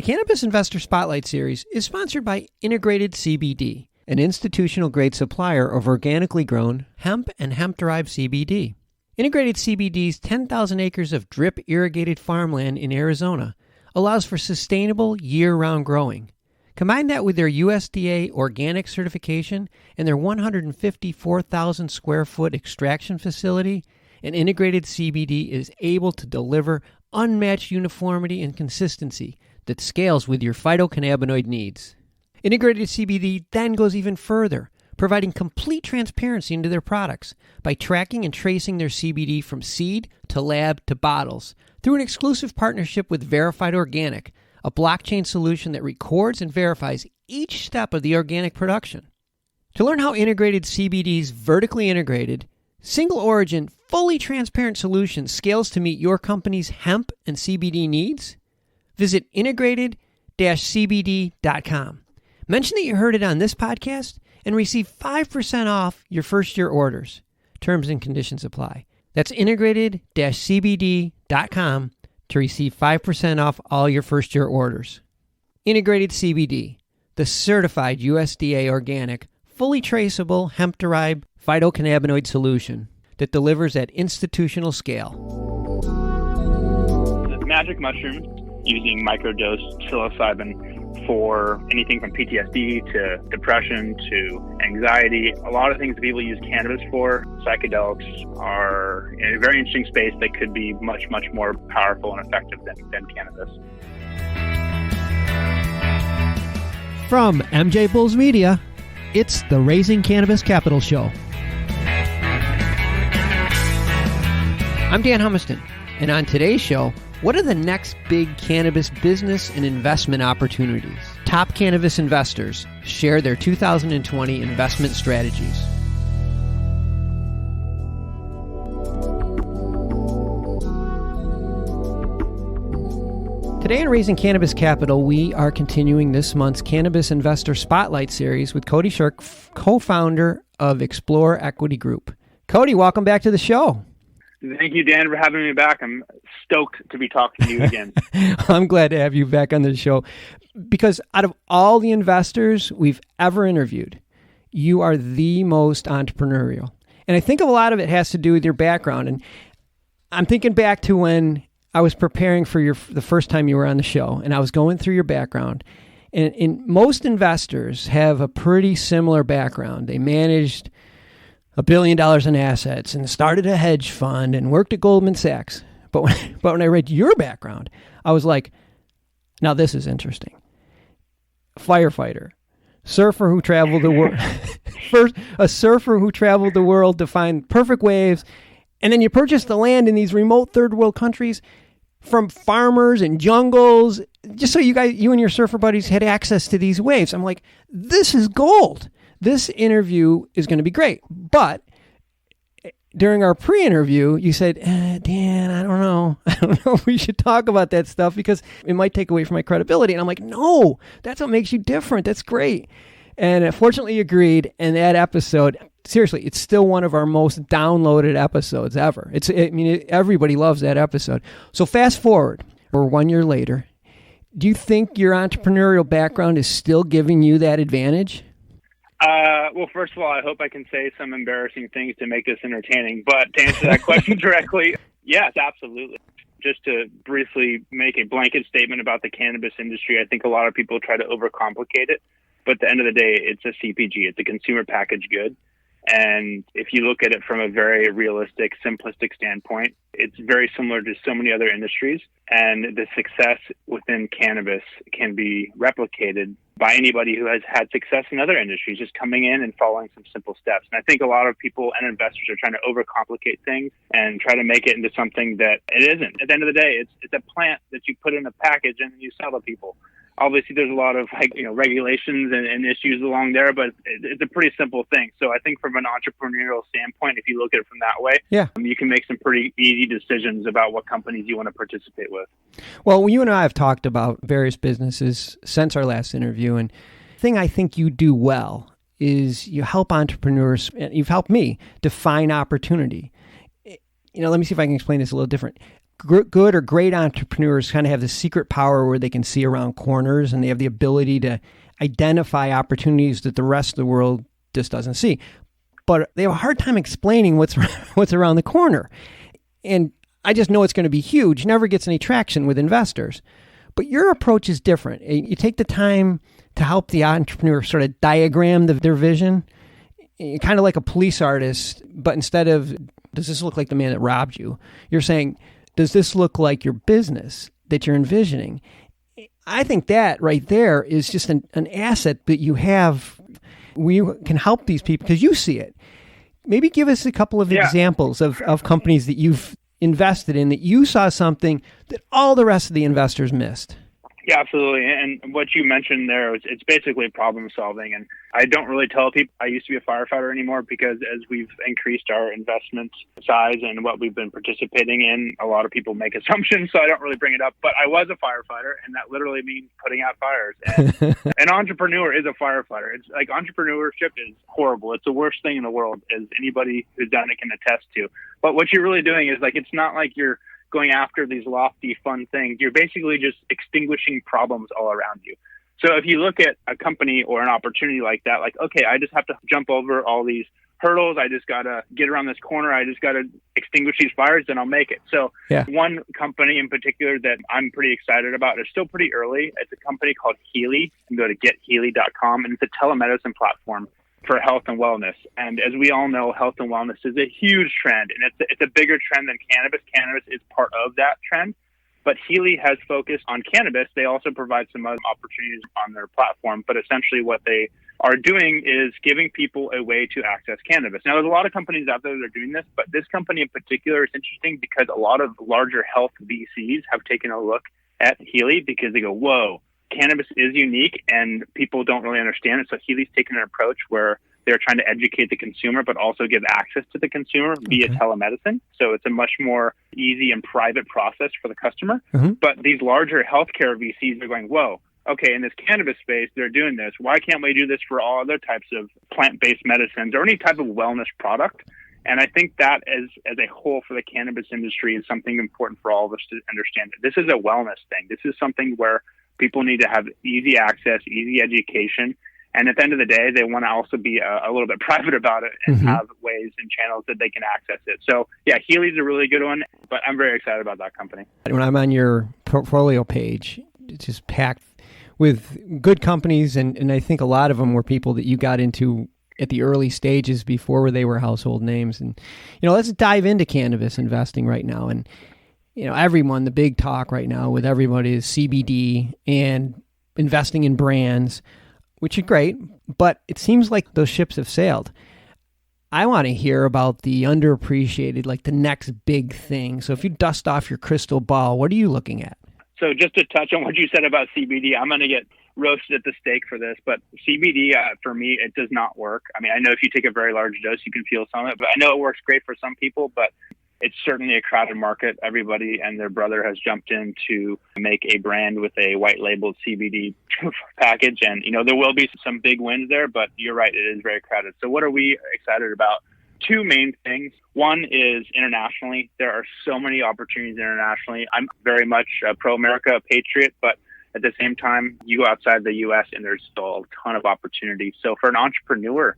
The Cannabis Investor Spotlight Series is sponsored by Integrated CBD, an institutional-grade supplier of organically grown hemp and hemp-derived CBD. Integrated CBD's 10,000 acres of drip-irrigated farmland in Arizona allows for sustainable year-round growing. Combine that with their USDA organic certification and their 154,000 square foot extraction facility, and Integrated CBD is able to deliver unmatched uniformity and consistency that scales with your phytocannabinoid needs. Integrated CBD then goes even further, providing complete transparency into their products by tracking and tracing their CBD from seed to lab to bottles through an exclusive partnership with Verified Organic, a blockchain solution that records and verifies each step of the organic production. To learn how Integrated CBD's vertically integrated, single origin, fully transparent solution scales to meet your company's hemp and CBD needs, visit integrated-cbd.com. Mention that you heard it on this podcast and receive 5% off your first year orders. Terms and conditions apply. That's integrated-cbd.com to receive 5% off all your first year orders. Integrated CBD, the certified USDA organic, fully traceable hemp-derived phytocannabinoid solution that delivers at institutional scale. The magic mushroom, using microdose psilocybin for anything from PTSD to depression to anxiety. A lot of things that people use cannabis for. Psychedelics are in a very interesting space that could be much, much more powerful and effective than cannabis. From MJBulls Media, it's the Raising Cannabis Capital Show. I'm Dan Humiston, and on today's show, what are the next big cannabis business and investment opportunities? Top cannabis investors share their 2020 investment strategies. Today in Raising Cannabis Capital, we are continuing this month's Cannabis Investor Spotlight Series with Cody Shirk, co-founder of Explore Equity Group. Cody, welcome back to the show. Thank you, Dan, for having me back. I'm stoked to be talking to you again. I'm glad to have you back on the show because out of all the investors we've ever interviewed, you are the most entrepreneurial. And I think a lot of it has to do with your background. And I'm thinking back to when I was preparing for the first time you were on the show, and I was going through your background. And most investors have a pretty similar background. They managed $1 billion in assets and started a hedge fund and worked at Goldman Sachs. But when I read your background, I was like, now this is interesting. Firefighter, surfer who traveled the world, a surfer who traveled the world to find perfect waves, and then you purchased the land in these remote third world countries from farmers and jungles, just so you and your surfer buddies had access to these waves. I'm like, this is gold. This interview is going to be great. But during our pre-interview, you said, Dan, I don't know if we should talk about that stuff because it might take away from my credibility. And I'm like, no, that's what makes you different. That's great. And fortunately you agreed. And that episode, seriously, it's still one of our most downloaded episodes ever. Everybody loves that episode. So fast forward, we're 1 year later. Do you think your entrepreneurial background is still giving you that advantage? Well, first of all, I hope I can say some embarrassing things to make this entertaining. But to answer that question directly, yes, absolutely. Just to briefly make a blanket statement about the cannabis industry, I think a lot of people try to overcomplicate it. But at the end of the day, it's a CPG. It's a consumer packaged good. And if you look at it from a very realistic, simplistic standpoint, it's very similar to so many other industries. And the success within cannabis can be replicated by anybody who has had success in other industries, just coming in and following some simple steps. And I think a lot of people and investors are trying to overcomplicate things and try to make it into something that it isn't. At the end of the day, it's a plant that you put in a package and you sell to people. Obviously, there's a lot of regulations and issues along there, but it's a pretty simple thing. So I think from an entrepreneurial standpoint, if you look at it from that way, you can make some pretty easy decisions about what companies you want to participate with. Well, you and I have talked about various businesses since our last interview, and the thing I think you do well is you help entrepreneurs, and you've helped me define opportunity. Let me see if I can explain this a little different. good or great entrepreneurs kind of have this secret power where they can see around corners and they have the ability to identify opportunities that the rest of the world just doesn't see. But they have a hard time explaining what's around the corner. And I just know it's going to be huge, never gets any traction with investors. But your approach is different. You take the time to help the entrepreneur sort of diagram their vision, kind of like a police artist, but instead of, does this look like the man that robbed you? You're saying, does this look like your business that you're envisioning? I think that right there is just an asset that you have. We can help these people because you see it. Maybe give us a couple of examples of companies that you've invested in that you saw something that all the rest of the investors missed. Yeah, absolutely. And what you mentioned there, it's basically problem solving. And I don't really tell people I used to be a firefighter anymore because as we've increased our investment size and what we've been participating in, a lot of people make assumptions. So I don't really bring it up. But I was a firefighter, and that literally means putting out fires. And an entrepreneur is a firefighter. It's like entrepreneurship is horrible. It's the worst thing in the world, as anybody who's done it can attest to. But what you're really doing is like, it's not like you're going after these lofty, fun things. You're basically just extinguishing problems all around you. So if you look at a company or an opportunity like that, like, okay, I just have to jump over all these hurdles. I just got to get around this corner. I just got to extinguish these fires, then I'll make it. So one company in particular that I'm pretty excited about, it's still pretty early. It's a company called Healy. You can go to gethealy.com, and it's a telemedicine platform for health and wellness. And as we all know, health and wellness is a huge trend, and it's a bigger trend than cannabis. Cannabis is part of that trend. But Healy has focused on cannabis. They also provide some other opportunities on their platform. But essentially what they are doing is giving people a way to access cannabis. Now, there's a lot of companies out there that are doing this, but this company in particular is interesting because a lot of larger health VCs have taken a look at Healy because they go, whoa, cannabis is unique and people don't really understand it. So Healy's taken an approach where they're trying to educate the consumer, but also give access to the consumer via telemedicine. So it's a much more easy and private process for the customer. But these larger healthcare VCs are going, whoa, okay, in this cannabis space, they're doing this. Why can't we do this for all other types of plant-based medicines or any type of wellness product? And I think that as a whole for the cannabis industry is something important for all of us to understand. This is a wellness thing. This is something where people need to have easy access, easy education. And at the end of the day, they want to also be a little bit private about it and have ways and channels that they can access it. So, yeah, Healy's a really good one, but I'm very excited about that company. When I'm on your portfolio page, it's just packed with good companies, and I think a lot of them were people that you got into at the early stages before they were household names. And, let's dive into cannabis investing right now. And, everyone, the big talk right now with everybody is CBD and investing in brands, which is great, but it seems like those ships have sailed. I want to hear about the underappreciated, like the next big thing. So if you dust off your crystal ball, what are you looking at? So just to touch on what you said about CBD, I'm going to get roasted at the stake for this, but CBD, for me, it does not work. I mean, I know if you take a very large dose, you can feel some of it, but I know it works great for some people, but it's certainly a crowded market. Everybody and their brother has jumped in to make a brand with a white labeled CBD package. And, there will be some big wins there, but you're right, it is very crowded. So what are we excited about? Two main things. One is internationally. There are so many opportunities internationally. I'm very much a pro-America, a patriot, but at the same time, you go outside the U.S. and there's still a ton of opportunities. So for an entrepreneur,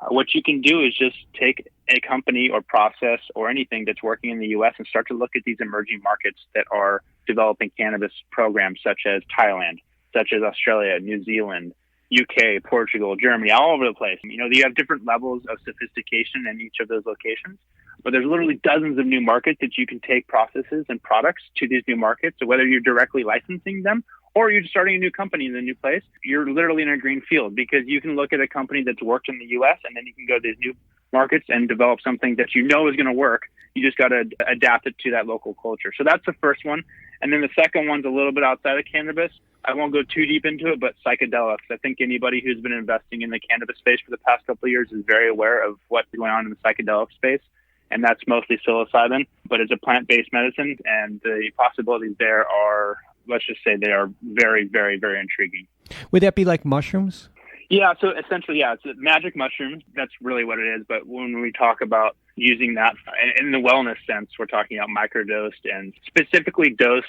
what you can do is just take a company or process or anything that's working in the U.S. and start to look at these emerging markets that are developing cannabis programs, such as Thailand, such as Australia, New Zealand, UK, Portugal, Germany, all over the place. You have different levels of sophistication in each of those locations, but there's literally dozens of new markets that you can take processes and products to these new markets. So whether you're directly licensing them or you're starting a new company in a new place, you're literally in a green field because you can look at a company that's worked in the U.S. and then you can go to these new markets and develop something that is going to work. You just got to adapt it to that local culture. So that's the first one. And then the second one's a little bit outside of cannabis. I won't go too deep into it, but psychedelics. I think anybody who's been investing in the cannabis space for the past couple of years is very aware of what's going on in the psychedelic space. And that's mostly psilocybin, but it's a plant-based medicine. And the possibilities there are, let's just say they are very, very, very intriguing. Would that be like mushrooms? Yeah, so essentially, it's magic mushrooms. That's really what it is. But when we talk about using that in the wellness sense. We're talking about microdosed and specifically dosed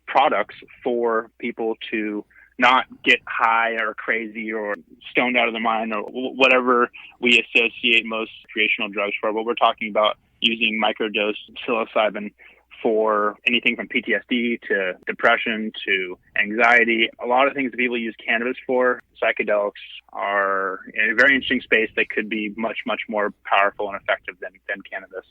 products for people to not get high or crazy or stoned out of their mind or whatever we associate most recreational drugs for. But we're talking about using microdosed psilocybin for anything from PTSD to depression to anxiety. A lot of things that people use cannabis for. Psychedelics are in a very interesting space that could be much, much more powerful and effective than cannabis.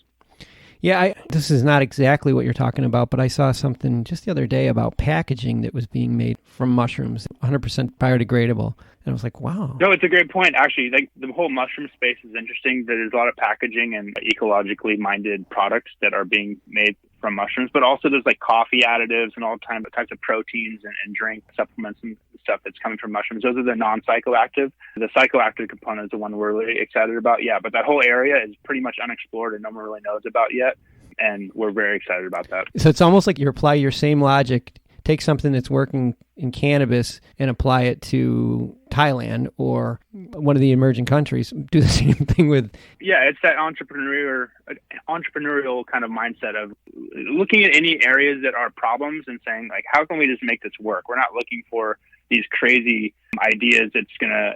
Yeah, this is not exactly what you're talking about, but I saw something just the other day about packaging that was being made from mushrooms, 100% biodegradable. And I was like, wow. No, it's a great point. Actually, like the whole mushroom space is interesting. There's a lot of packaging and ecologically minded products that are being made from mushrooms, but also there's like coffee additives and all types of proteins and drink supplements and stuff that's coming from mushrooms. Those are the non-psychoactive. The psychoactive component is the one we're really excited about. Yeah, but that whole area is pretty much unexplored and no one really knows about yet. And we're very excited about that. So it's almost like you apply your same logic, take something that's working in cannabis and apply it to Thailand or one of the emerging countries. Do the same thing with... Yeah, it's that entrepreneurial kind of mindset of looking at any areas that are problems and saying, like, how can we just make this work? We're not looking for these crazy ideas that's going to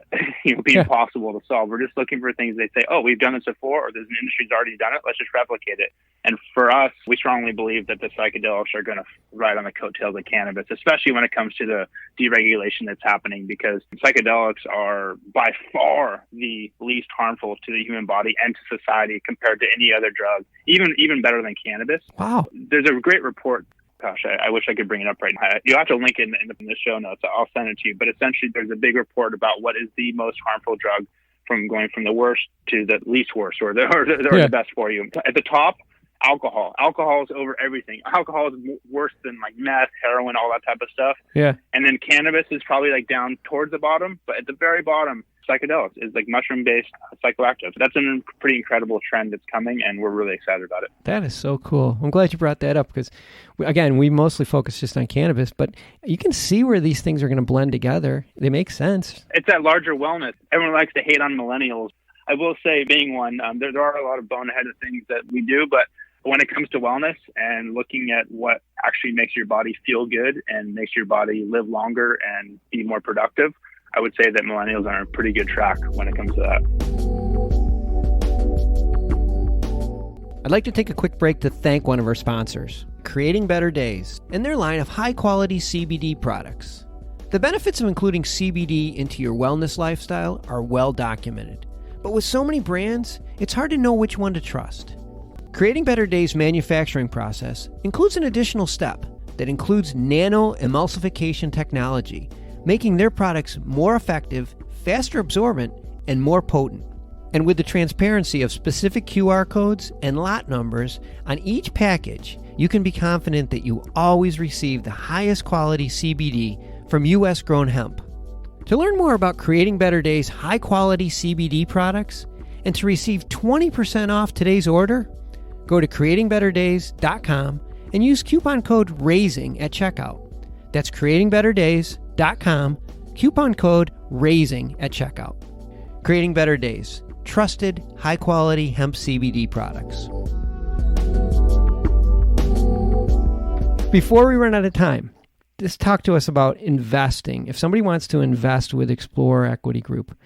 be impossible to solve. We're just looking for things they say, oh, we've done this before, or there's an industry's already done it. Let's just replicate it. And for us, we strongly believe that the psychedelics are going to ride on the coattails of cannabis, especially when it comes to the deregulation that's happening, because psychedelics are by far the least harmful to the human body and to society compared to any other drug, even better than cannabis. Wow. There's a great report. Gosh, I wish I could bring it up right now. You'll have to link it in the show notes. I'll send it to you. But essentially, there's a big report about what is the most harmful drug from going from the worst to the least worst or the best for you. At the top, alcohol. Alcohol is over everything. Alcohol is worse than like meth, heroin, all that type of stuff. Yeah. And then cannabis is probably like down towards the bottom. But at the very bottom, psychedelics is like mushroom-based psychoactive. That's a pretty incredible trend that's coming, and we're really excited about it. That is so cool. I'm glad you brought that up because, again, we mostly focus just on cannabis, but you can see where these things are going to blend together. They make sense. It's that larger wellness. Everyone likes to hate on millennials. I will say, being one, there are a lot of boneheaded things that we do, but when it comes to wellness and looking at what actually makes your body feel good and makes your body live longer and be more productive, I would say that millennials are on a pretty good track when it comes to that. I'd like to take a quick break to thank one of our sponsors, Creating Better Days, and their line of high-quality CBD products. The benefits of including CBD into your wellness lifestyle are well documented, but with so many brands, it's hard to know which one to trust. Creating Better Days' manufacturing process includes an additional step that includes nano-emulsification technology, making their products more effective, faster absorbent, and more potent. And with the transparency of specific QR codes and lot numbers on each package, you can be confident that you always receive the highest quality CBD from U.S.-grown hemp. To learn more about Creating Better Days' high-quality CBD products and to receive 20% off today's order, go to creatingbetterdays.com and use coupon code RAISING at checkout. That's creatingbetterdays.com, coupon code RAISING at checkout. Creating Better Days, trusted, high-quality hemp CBD products. Before we run out of time, just talk to us about investing. If somebody wants to invest with Explorer Equity Group,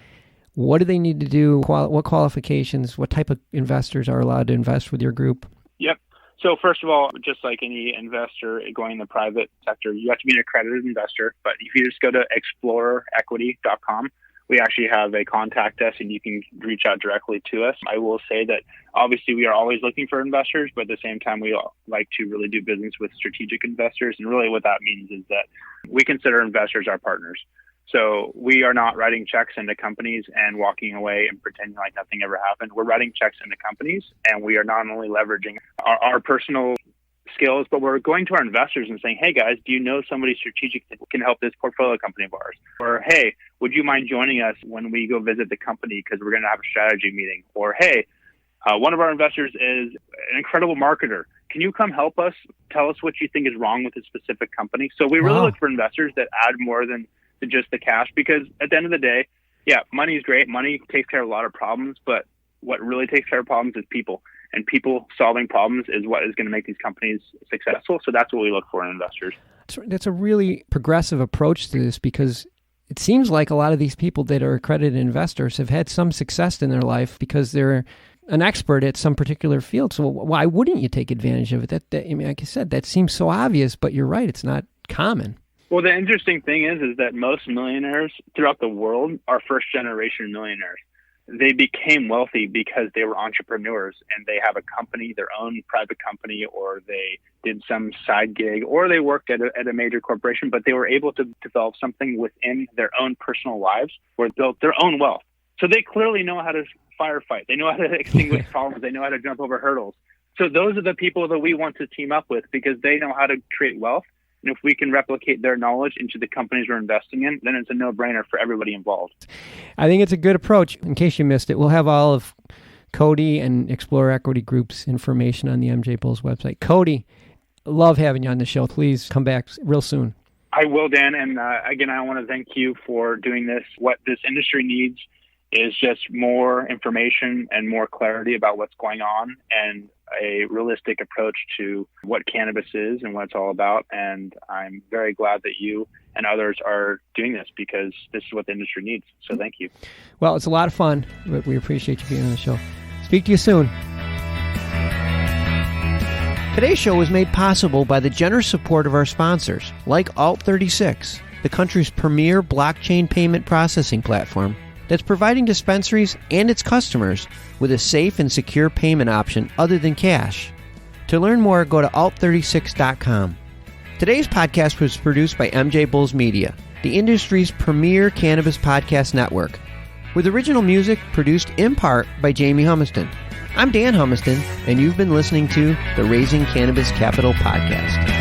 what do they need to do? What qualifications, what type of investors are allowed to invest with your group? Yep. So first of all, just like any investor going in the private sector, you have to be an accredited investor. But if you just go to explorerequity.com, we actually have a contact us and you can reach out directly to us. I will say that obviously we are always looking for investors, but at the same time, we like to really do business with strategic investors. And really what that means is that we consider investors our partners. So we are not writing checks into companies and walking away and pretending like nothing ever happened. We're writing checks into companies, and we are not only leveraging our personal skills, but we're going to our investors and saying, hey guys, do you know somebody strategic that can help this portfolio company of ours? Or, hey, would you mind joining us when we go visit the company because we're going to have a strategy meeting? Or, hey, one of our investors is an incredible marketer. Can you come help us? Tell us what you think is wrong with a specific company. So we really look for investors that add more than just the cash, because at the end of the day, yeah, money is great. Money takes care of a lot of problems, but what really takes care of problems is people. and people solving problems is what is going to make these companies successful. So that's what we look for in investors. That's a really progressive approach to this, because it seems like a lot of these people that are accredited investors have had some success in their life because they're an expert at some particular field. So why wouldn't you take advantage of it? I mean, like I said, that seems so obvious, but you're right. It's not common. Well, the interesting thing is that most millionaires throughout the world are first-generation millionaires. They became wealthy because they were entrepreneurs and they have a company, their own private company, or they did some side gig, or they worked at a major corporation, but they were able to develop something within their own personal lives or built their own wealth. So they clearly know how to firefight. They know how to extinguish problems. They know how to jump over hurdles. So those are the people that we want to team up with because they know how to create wealth. And if we can replicate their knowledge into the companies we're investing in, then it's a no-brainer for everybody involved. I think it's a good approach. In case you missed it, we'll have all of Cody and Explorer Equity Group's information on the MJBulls website. Cody, love having you on the show. Please come back real soon. I will, Dan. And again, I want to thank you for doing this. What this industry needs is just more information and more clarity about what's going on and a realistic approach to what cannabis is and what it's all about. And I'm very glad that you and others are doing this because this is what the industry needs. So thank you. Well, it's a lot of fun, but we appreciate you being on the show. Speak to you soon. Today's show was made possible by the generous support of our sponsors, like Alt36, the country's premier blockchain payment processing platform that's providing dispensaries and its customers with a safe and secure payment option other than cash. To learn more, go to alt36.com. Today's podcast was produced by MJBulls Media, the industry's premier cannabis podcast network, with original music produced in part by Jamie Humiston. I'm Dan Humiston, and you've been listening to the Raising Cannabis Capital podcast.